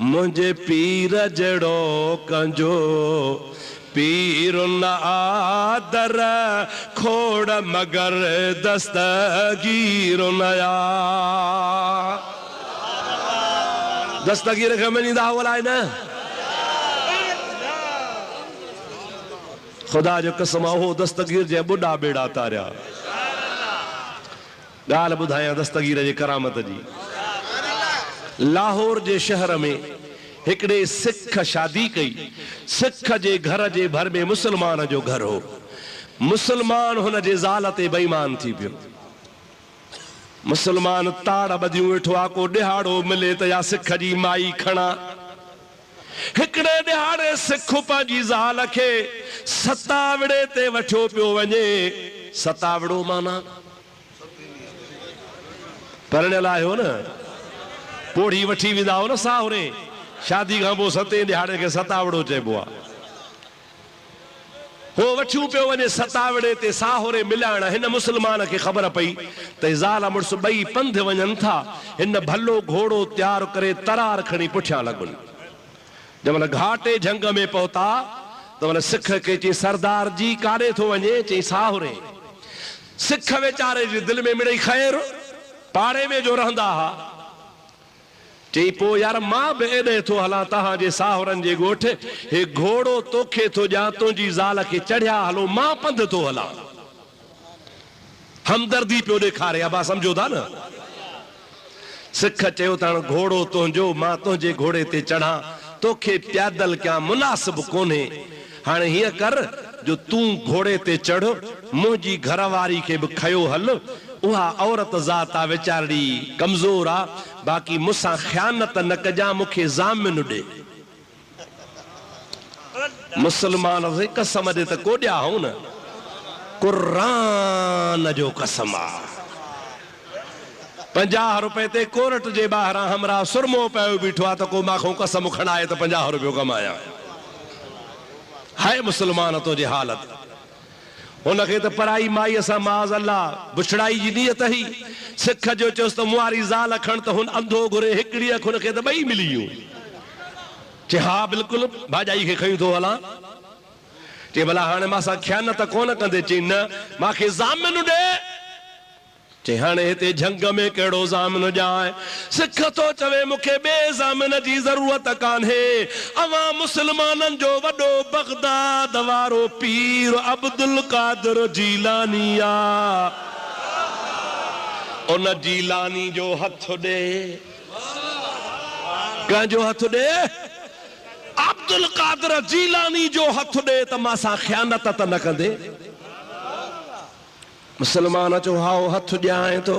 मुझे पीर जड़ो कंजो पीर न आदर खोड़ मगर दस्तगीर नया दस्तगीर खे मञींदा अलाए न खुदा जो कसम हो दस्तगीर जे बुढ़ा बेड़ा तारिया गाल बुधाया दस्तगीर जे करामत जी लाहौर जे शहर में हिकड़े सिख शादी कई सिख जे घर जे भर में मुसलमान जो घर हो मुसलमान हुन जे ज़ाल ते बेईमान थी पियो मुसलमान ताड़ बदियूं वेठो आ को दिहाड़ो मिले त या सिख जी माई खणा हिकड़े दिहाड़े सिख पंहिंजी ज़ाल खे सतावड़े ते वठो पियो वञे सतावड़ो माना परिणियल आहियो न पोड़ी वठी वेंदा हो न साहुरे शादी खां पोइ सतें दिहाड़े खे सतावड़ो चइबो आहे हो वठियूं पियो वञे सतावड़े ते साहुरे मिलाइण हिन मुसलमान खे ख़बर पई त ज़ाल मुड़ुस ॿई पंध वञनि था हिन भलो घोड़ो तयारु करे तरार खणी पुठियां लॻुनि जंहिंमहिल घाटे झंग में पहुता त मन सिख खे चई सरदार जी काॾे थो वञे चई साहुरे सिख वीचारे जी दिलि में मिड़ई ख़ैर पाड़े में जो रहंदा हुआ चई पो यार मां बि एॾे थो हलां तव्हांजे साहुरनि जे ॻोठ हे घोड़ो तोखे थो ॾियां तुंहिंजी ज़ाल खे चढ़िया हलो मां पंधु थो हलां हमदर्दी पियो ॾेखारे अबा सम्झो था न सिख चयो त घोड़ो तुंहिंजो मां तुंहिंजे घोड़े ते चढ़ां तोखे प्यादल कयां मुनासिब कोन्हे हाणे हीअं कर जो तूं घोड़े ते चढ़ मुंहिंजी घरवारी खे बि खयो हल उहा औरत ज़ात आहे वीचारी कमज़ोर आहे बाक़ी मूंसां ख़यानत न कजां मूंखे ज़ामिन ॾे मुसलमान कसम ॾे त को ॾियाऊं न क़ुरान जो कसम आहे 50 रुपए ते कोर्ट जे ॿाहिरां हमरा सुरमो पियो बीठो आहे त को माखो कसम खणाए त 50 रुपयो कमाया हाय मुसलमान तो जे हालत उनखे त पराई माई सां माज़ अल्लाह बुछड़ाई जी नियत ही सिख जो चयोसि त मुआरी ज़ाल खण त हुन अंधो घुरे हिकड़ी अख हुनखे त ॿई मिलियूं चई हा बिल्कुलु भाॼाई खे खयूं थो हलां चई भला हाणे मां सां ख़यानत कोन कंदे चई न मांखे ज़ामिन ॾे चई हाणे हिते झंग में कहिड़ो ज़ामिन ॾियां सिख तो चवे मूंखे ॿिए ज़ामिन जी ज़रूरत कान्हे अवां मुसलमाननि जो वॾो बगदाद वारो पीर अब्दुल कादिर जीलानी आ उन जीलानी जो हथ ॾे कंहिंजो हथ ॾे अब्दुल कादिर जीलानी जो हथ ॾे त मां सां ख़यानत त न कंदे मुसलमान चो हाओ हथ ॾियां तो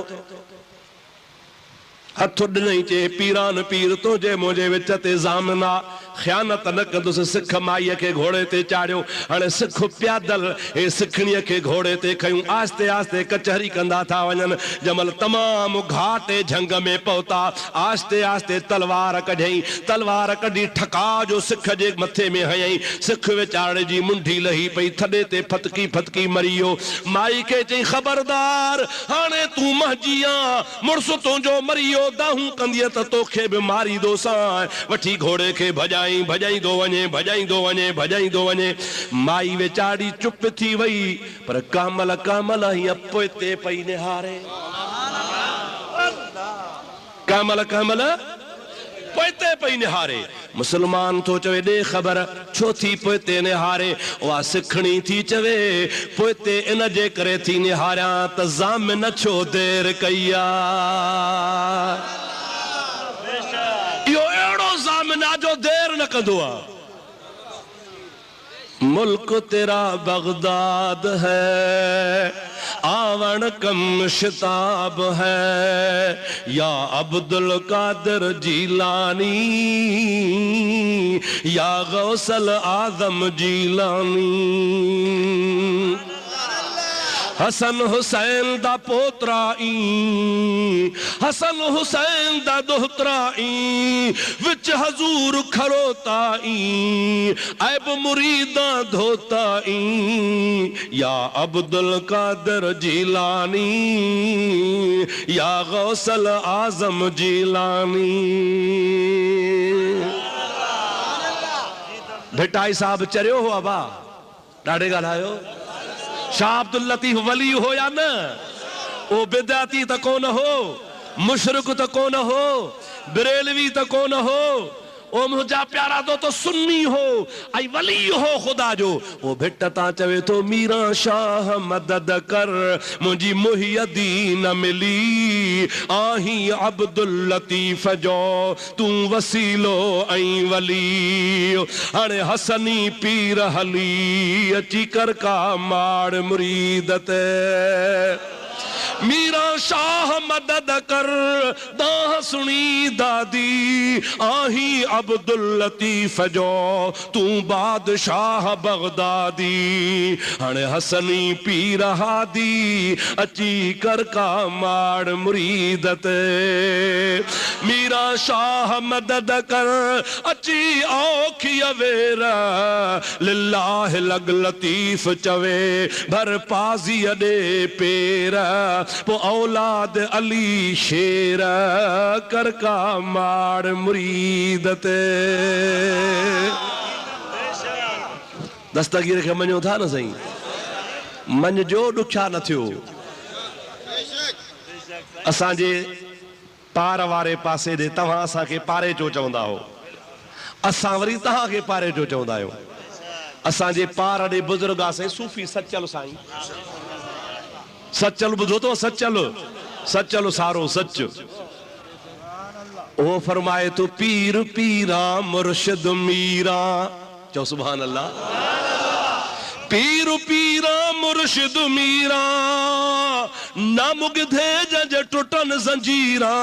हथ ॾिनई चए पीरान पीर तुंहिंजे मुंहिंजे विच ते ज़ामिन आहे ख़यानत न कंदुसि सिख माईअ खे घोड़े ते चाढ़ियो हाणे सिख प्यादल हे सिखणीअ खे घोड़े ते खयूं आस्ते आस्ते कचहरी कंदा था वञनि जंहिंमहिल तमामु घाटे झंग में पहुता आस्ते आस्ते तलवार कढियईं तलवार कढी ठका जो सिख जे मथे में हयईं सिख वीचारे जी मुंडी लही पई थॾे ते फतकी फतकी मरी वियो माई खे चई ख़बरदार हाणे तूं महजी आ मुड़ुस तुंहिंजो मरी वियो दाहूं कंदीअ त तोखे बि मारींदोसां वठी घोड़े खे भॼाईं भॼाईंदो वञे भॼाईंदो वञे भॼाईंदो वञे माई वीचारी चुप थी वई पर कामल कामल हीअं पोइते पई निहारे कामल कामल पोइते पई निहारे मुसलमान तो चवे ॾे ख़बर छो थी पोइते निहारे उहा सिखणी थी चवे पोइते इन जे करे थी निहारियां त ज़ामिन छो देर कई आहे इहो अहिड़ो ज़ामिन आहे जो देर न कंदो आहे मुल्क तेरा बगदाद है आवण कम शिताब है या अब्दुल कादिर जीलानी या गौसल आजम जीलानी हसन हुसैन दा पोतरा ई हसन हुसैन दा दोहतरा ई विच हजूर खरोता ई ऐब मुरीदा धोता ई या अब्दुल कादिर जीलानी या गौसल आजम जीलानी भिटाई साहब चरियो हो अबा ॾाढे ॻाल्हायो शाह अब्दुल लतीफ वली हो या न ओ बिदाती त कोन हो मुशरिक त कोन हो बरेलवी त कोन हो ओ मुंहिंजा प्यारा तो सुन्नी हो आई वली हो खुदा जो ओ भिट तां चवे तो मीरा शाह मदद कर मुंहिंजी मुहियदीन मिली आही अब्दुल लतीफ जो तू वसीलो ऐं वली हाणे हसनी पीर हली अची कर का माड़ मुरीद ते मीरा शाह मदद कर दाह सुनी दादी आही अब्दुल लतीफ जो तू बादशाह बगदादी हाणे हसनी पीर हादी अची कर का माड़ मुरीद ते मीरा शाह मदद कर अची औखी वेर लिल्लाह लग लतीफ चवे भर पाजी अडे पेर पो औलाद अली शेर कर का माड़ मुरीद ते दस्तगीर खे मञो था न सही मन जो ॾुखिया न थियो असांजे पार वारे पासे ॾे तव्हां असांखे पारे जो चवंदा हो असां वरी तव्हांखे पारे जो चवंदा आहियूं असांजे पार ॾे बुज़ुर्ग आसे सूफ़ी सचल साईं सचल बुझो तो सचल सारो सच ओ फरमाए तो पीर पीरा मुर्शिद मीरा चो सुभान अल्लाह पीर पीरा मुर्शिद मीरा ना मुगधे जज टुटन जंजीरा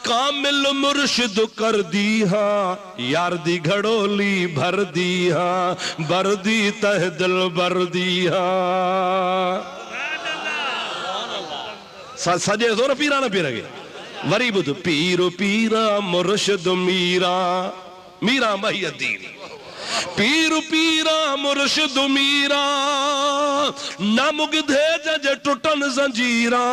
कामिल मुर्शिद कर दी हाँ यार दी घड़ोली भर दी हाँ भर दी तह दिल भर दी हाँ सजे तो न पीरा न पीर के वरी बुध पीर पीरा मुर्शिद मीरा मीरा महियद्दीन पीर पीरा मुर्शिद मीरा ना मुगधे जज टुटन जंजीरा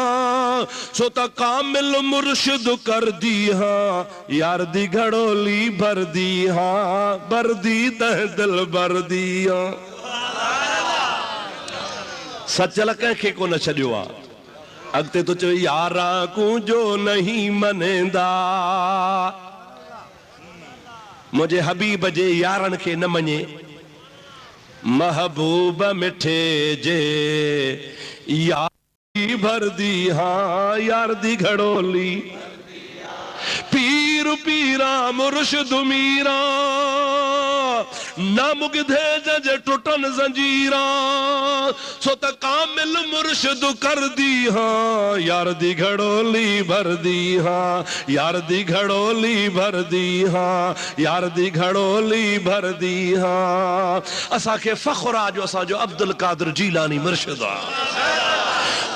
सो त कामिल मुर्शिद कर दी हाँ यार दी घड़ोली भर दी हाँ भर दी तह दिल भर दी हाँ सचल कंहिंखे को न छॾियो आहे अगते तो चवे यारा को जो नहीं मनेंदा मुझे हबीब जे यारन के न मने महबूब मिठे जे यार भर दी हाँ यार दी घड़ोली पीर पीरा मुर्शिद मीरा ना मुगधे जज टुटन जंजीरा सो त कामिल मुर्शिद कर दी हाँ यार दी घड़ोली भर दी हाँ यार दी घड़ोली भर दी हाँ यार दी घड़ोली भर दी हाँ असा के फखरा जो असा जो अब्दुल कादिर जीलानी मुर्शिद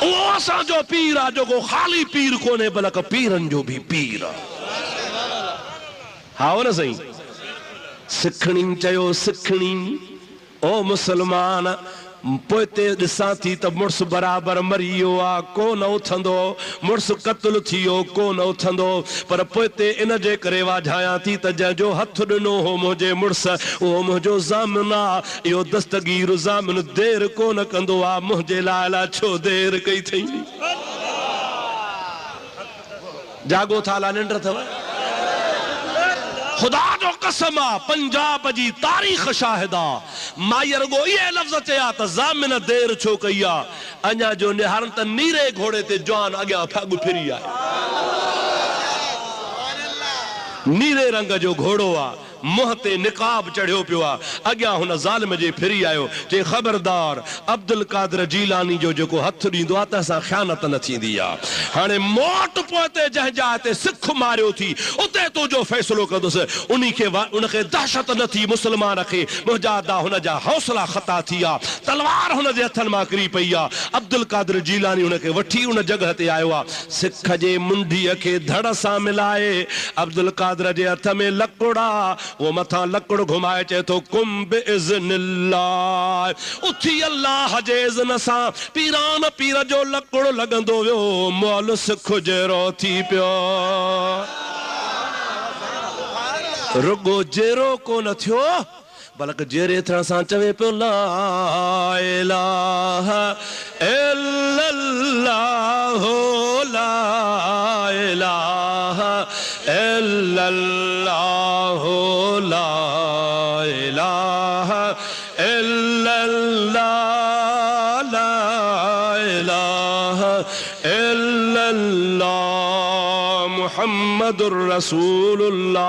ओ असा जो पीर आ जो को खाली पीर कोने बल्कि पीरन जो भी पीर हाँ न सही सिखणी चयो सिखणी ओ मुसलमान पोते ॾिसां थी त मुड़स बराबर मरी वियो आहे कोन उथंदो मुड़स क़त्ल थी वियो कोन उथंदो पर पोते इन जे करे वाझायां थी त जंहिंजो हथ ॾिनो हो मुंहिंजे मुड़स उहो मुंहिंजो ज़ामिन आहे इहो दस्तगीर ज़ामिन देर कोन कंदो आहे मुंहिंजे लाइ छो देर कई अथई जागो था ला निंड अथव खुदा जो कसम आ पंजाब जी तारीख़ शाहिदा मायर गो ये लफ्ज़ चया त ज़ामिन देर छो कई आ अञा जो निहारन त नीरे घोड़े ते जवान अॻियां फग फिरी आहे नीरे रंग जो घोड़ो आ मुंह ते निकाब चढ़ियो पियो आहे अॻियां हुन ज़ालिम जे फिरी आयो जे ख़बरदार अब्दुल कादिर जीलानी जो जेको हथ ॾींदो आहे त असां ख़यानत न थींदी आहे हाणे मोट पोइते जंहिं जाइ ते सिख मारियो थी उते तो जो फ़ैसिलो कंदुसि उनखे दहशत न थी मुस्लमान खे मुंहिंजा दा हुन जा हौसला ख़ता थी आहे तलवार हुन जे हथनि मां किरी पई आहे अब्दुल कादिर जीलानी हुनखे वठी उन जॻह ते आयो आहे सिख जे मुंडीअ खे धड़ सां मिलाए अब्दुल कादिर जे हथ में लकुड़ आहे वो मथा लकड़ घुमाए चे तो कुम बिइज़्निल्लाह उथी अल्लाह जे इज़्न सां पीरान पीर जो लकड़ लगंदो वियो मोल सिख जेरो थी पियो रुगो जेरो को न थियो बल्कि जहिड़े तरह सां चवे पियो ला इलाहा इल्लल्लाह ला इलाहा इल्लल्लाह ला इलाहा इल्लल्लाह ला इलाहा इल्लल्लाह मुहम्मदुर रसूलुल्लाह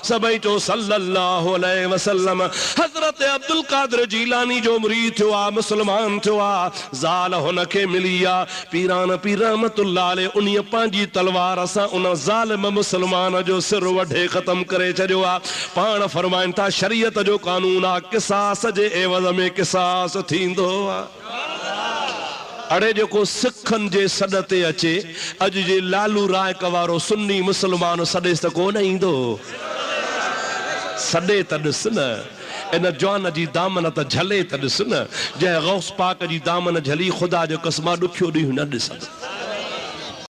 सभई चो सल्लल्लाहु अलैहि वसल्लम। हज़रत अब्दुल कादिर जीलानी जो मुरीद थियो आ, मुसलमान थियो आ, ज़ाल हुनखे मिली आ। पीरान पीर रहमतुल्लाह अलैहि उन पंहिंजी तलवार सां उन ज़ालिम मुसलमान जो सिर वढे ख़त्म करे छॾियो आ। पाण फरमाइनि था शरीयत जो कानून आ, क़िसास जे एवज़ में क़िसास थींदो आ। अड़े जेको सिखनि जे सॾ ते अचे, अॼु जे लालू रायक वारो सुन्नी मुसलमान सॾेसि त कोन ईंदो, सॾे त ॾिस न, इन जवान जी दामन त झले त ॾिस न, जंहिं गौस पाक जी दामन झली ख़ुदा जो कसम ॾुखियो ॾींहुं न ॾिसंदो।